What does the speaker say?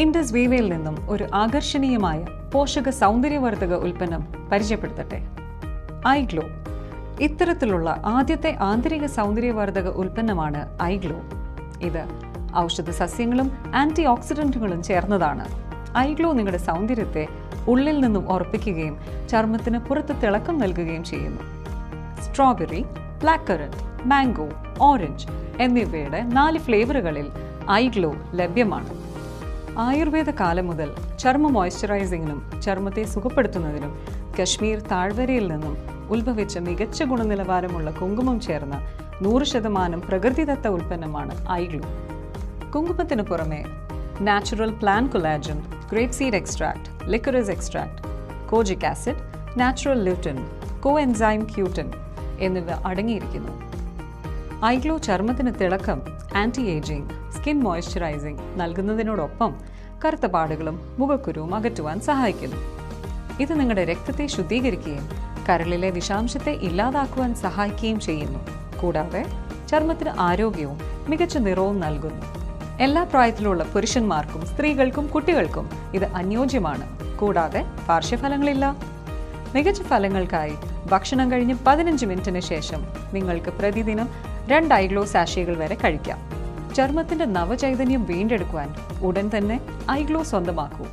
Indus വീവയിൽ നിന്നും ഒരു ആകർഷണീയമായ പോഷക സൗന്ദര്യവർദ്ധക ഉൽപ്പന്നം പരിചയപ്പെടുത്തട്ടെ. ഐഗ്ലോ. ഇത്തരത്തിലുള്ള ആദ്യത്തെ ആന്തരിക സൗന്ദര്യവർദ്ധക ഉൽപ്പന്നമാണ് ഐഗ്ലോ. ഇത് ഔഷധ സസ്യങ്ങളും ആന്റി ഓക്സിഡന്റുകളും ചേർന്നതാണ്. ഐഗ്ലോ നിങ്ങളുടെ സൗന്ദര്യത്തെ ഉള്ളിൽ നിന്നും ഉറപ്പിക്കുകയും ചർമ്മത്തിന് പുറത്ത് തിളക്കം നൽകുകയും ചെയ്യുന്നു. Strawberry, black currant, mango, orange എന്നിവയുടെ 4 ഫ്ലേവറുകളിൽ ഐഗ്ലോ ലഭ്യമാണ്. ആയുർവേദ കാലം മുതൽ ചർമ്മ മോയ്സ്ചറൈസിങ്ങിനും ചർമ്മത്തെ സുഖപ്പെടുത്തുന്നതിനും കശ്മീർ താഴ്വരയിൽ നിന്നും ഉത്ഭവിച്ച മികച്ച ഗുണനിലവാരമുള്ള കുങ്കുമം ചേർന്ന 100% പ്രകൃതിദത്ത ഉൽപ്പന്നമാണ് ഐഗ്ലോ. കുങ്കുമത്തിന് പുറമെ natural plant collagen, grape seed extract, licorice extract, kojic acid, natural lutein, coenzyme Q ten എന്നിവ അടങ്ങിയിരിക്കുന്നു. ഐഗ്ലോ ചർമ്മത്തിന് തിളക്കം, ആന്റി ഏജിംഗ്, സ്കിൻ മോയ്സ്ചറൈസിംഗ് നൽകുന്നതിനോടൊപ്പം കറുത്ത പാടുകളും മുഖക്കുരുവും അകറ്റുവാൻ സഹായിക്കുന്നു. ഇത് നിങ്ങളുടെ രക്തത്തെ ശുദ്ധീകരിക്കുകയും കരളിലെ വിഷാംശത്തെ ഇല്ലാതാക്കുവാൻ സഹായിക്കുകയും ചെയ്യുന്നു. കൂടാതെ ചർമ്മത്തിന് ആരോഗ്യവും മികച്ച നിറവും നൽകുന്നു. എല്ലാ പ്രായത്തിലുള്ള പുരുഷന്മാർക്കും സ്ത്രീകൾക്കും കുട്ടികൾക്കും ഇത് അനുയോജ്യമാണ്. കൂടാതെ പാർശ്വഫലങ്ങളില്ല. മികച്ച ഫലങ്ങൾക്കായി ഭക്ഷണം കഴിഞ്ഞ് 15 മിനിറ്റിന് ശേഷം നിങ്ങൾക്ക് പ്രതിദിനം 2 ഐഗ്ലോ സാഷേകൾ വരെ കഴിക്കാം. ചർമ്മത്തിന്റെ നവചൈതന്യം വീണ്ടെടുക്കുവാൻ ഉടൻ തന്നെ ഐഗ്ലോ സ്വന്തമാക്കൂ.